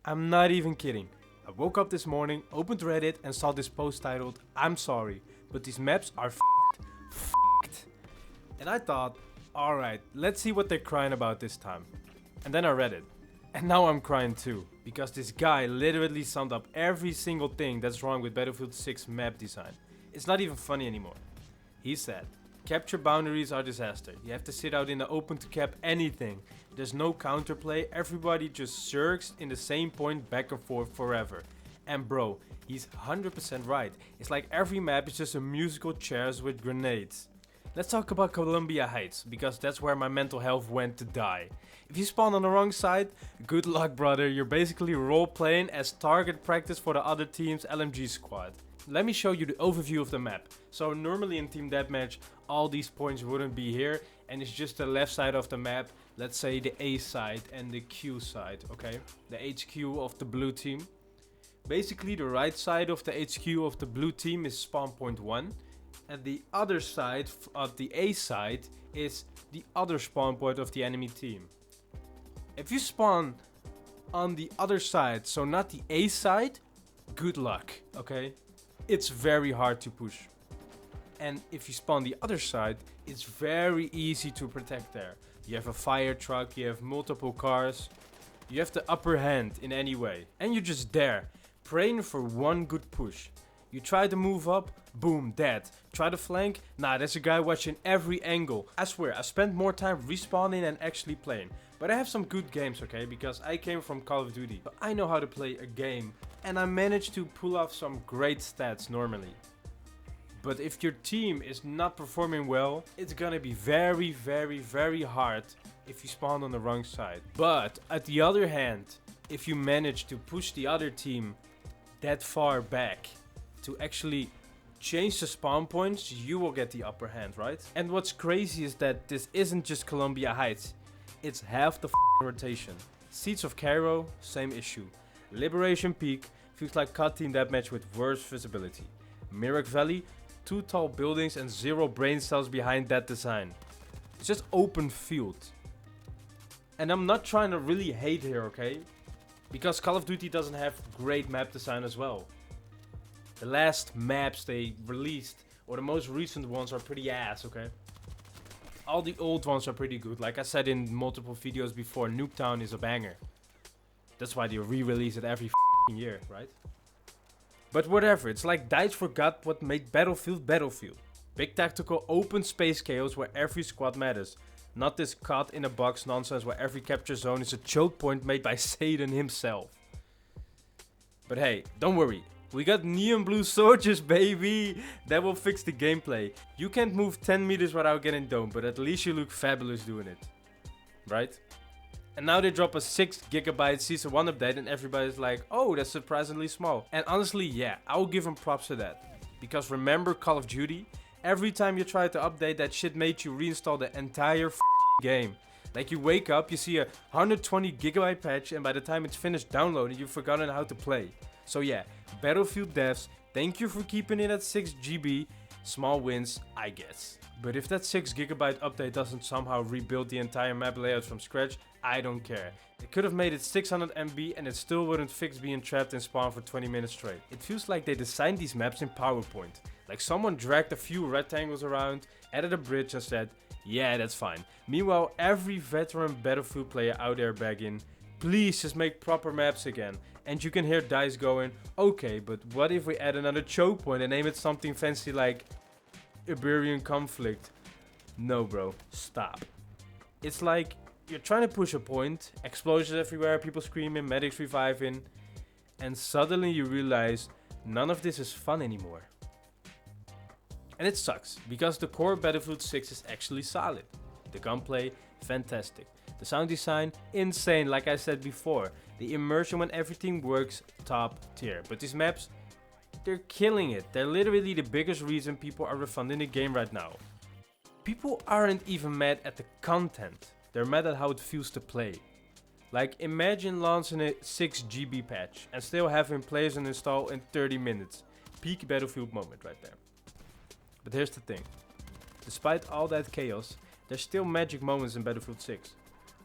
I'm not even kidding. I woke up this morning, opened Reddit and saw this post titled, "I'm sorry, but these maps are f***ed." And I thought, alright, let's see what they're crying about this time. And then I read it. And now I'm crying too, because this guy literally summed up every single thing that's wrong with Battlefield 6 map design. It's not even funny anymore. He said, "Capture boundaries are disaster. You have to sit out in the open to cap anything. There's no counterplay, everybody just zergs in the same point back and forth forever." And bro, he's 100% right. It's like every map is just a musical chairs with grenades. Let's talk about Columbia Heights, because that's where my mental health went to die. If you spawn on the wrong side, good luck brother, you're basically role playing as target practice for the other team's LMG squad. Let me show you the overview of the map. So normally in Team Deathmatch, all these points wouldn't be here, and it's just the left side of the map, let's say the A side and the Q side, okay? The HQ of the blue team. Basically the right side of the HQ of the blue team is spawn point 1. And the other side of the A side is the other spawn point of the enemy team. If you spawn on the other side, so not the A side, good luck, okay? It's very hard to push. And if you spawn the other side, it's very easy to protect there. You have a fire truck, you have multiple cars, you have the upper hand in any way. And you're just there, praying for one good push. You try to move up, boom, dead. Try to flank, nah, there's a guy watching every angle. I swear, I spent more time respawning than actually playing. But I have some good games, okay, because I came from Call of Duty. So I know how to play a game, and I managed to pull off some great stats normally. But if your team is not performing well, it's gonna be very, very, very hard if you spawn on the wrong side. But at the other hand, if you manage to push the other team that far back, to actually change the spawn points, you will get the upper hand, right? And what's crazy is that this isn't just Columbia Heights, it's half the rotation. Seeds of Cairo, same issue. Liberation Peak feels like COD Team Deathmatch with worse visibility. Mirak Valley, 2 tall buildings and 0 brain cells behind that design. It's just open field. And I'm not trying to really hate here, okay? Because Call of Duty doesn't have great map design as well. The last maps they released, or the most recent ones, are pretty ass, okay? All the old ones are pretty good. Like I said in multiple videos before, Nuketown is a banger. That's why they re-release it every year, right? But whatever, it's like DICE forgot what made Battlefield Battlefield. Big tactical open space chaos where every squad matters. Not this caught in a box nonsense where every capture zone is a choke point made by Satan himself. But hey, don't worry. We got neon blue soldiers, baby! That will fix the gameplay. You can't move 10 meters without getting domed, but at least you look fabulous doing it. Right? And now they drop a 6GB Season 1 update and everybody's like, oh, that's surprisingly small. And honestly, yeah, I will give them props to that. Because remember Call of Duty? Every time you tried to update, that shit made you reinstall the entire game. Like you wake up, you see a 120GB patch, and by the time it's finished downloading, you've forgotten how to play. So yeah, Battlefield devs, thank you for keeping it at 6GB. Small wins, I guess. But if that 6GB update doesn't somehow rebuild the entire map layout from scratch, I don't care. It could have made it 600 MB and it still wouldn't fix being trapped in spawn for 20 minutes straight. It feels like they designed these maps in PowerPoint. Like someone dragged a few rectangles around, added a bridge and said, yeah, that's fine. Meanwhile, every veteran Battlefield player out there begging, please just make proper maps again. And you can hear DICE going, okay, but what if we add another choke point and name it something fancy like Iberian Conflict? No bro, stop. It's like you're trying to push a point, explosions everywhere, people screaming, medics reviving, and suddenly you realize none of this is fun anymore. And it sucks, because the core Battlefield 6 is actually solid. The gunplay, fantastic. The sound design, insane, like I said before. The immersion when everything works, top tier. But these maps, they're killing it. They're literally the biggest reason people are refunding the game right now. People aren't even mad at the content. They're mad at how it feels to play. Like imagine launching a 6GB patch and still having players install in 30 minutes. Peak Battlefield moment right there. But here's the thing. Despite all that chaos, there's still magic moments in Battlefield 6.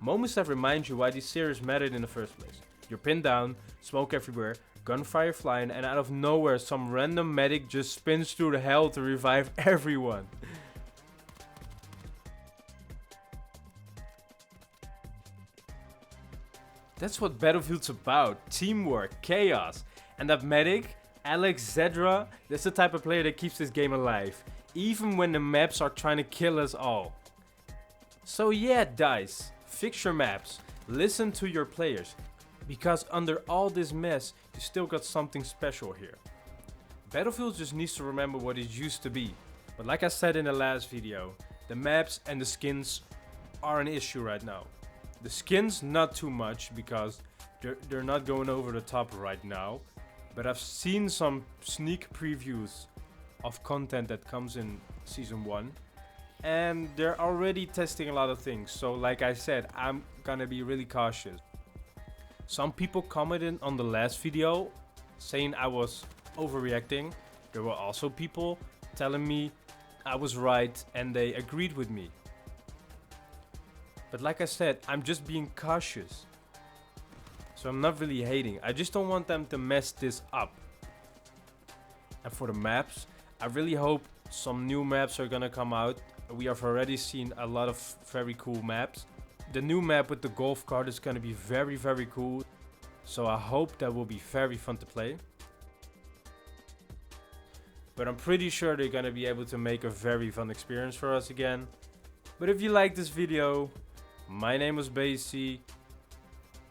Moments that remind you why these series mattered in the first place. You're pinned down, smoke everywhere, gunfire flying, and out of nowhere some random medic just spins through the hell to revive everyone. That's what Battlefield's about, teamwork, chaos. And that medic, Alex Zedra, that's the type of player that keeps this game alive, even when the maps are trying to kill us all. So yeah, DICE, fix your maps, listen to your players, because under all this mess, you still got something special here. Battlefield just needs to remember what it used to be. But like I said in the last video, the maps and the skins are an issue right now. The skins not too much because they're not going over the top right now. But I've seen some sneak previews of content that comes in Season 1. And they're already testing a lot of things. So like I said, I'm gonna be really cautious. Some people commented on the last video saying I was overreacting. There were also people telling me I was right and they agreed with me. But like I said, I'm just being cautious. So I'm not really hating. I just don't want them to mess this up. And for the maps, I really hope some new maps are gonna come out. We have already seen a lot of very cool maps. The new map with the golf cart is gonna be very, very cool. So I hope that will be very fun to play. But I'm pretty sure they're gonna be able to make a very fun experience for us again. But if you like this video, my name was Basie.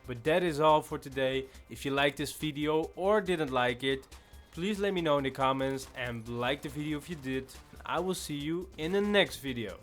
But that is all for today. If you liked this video or didn't like it, please let me know in the comments and like the video if you did. I will see you in the next video.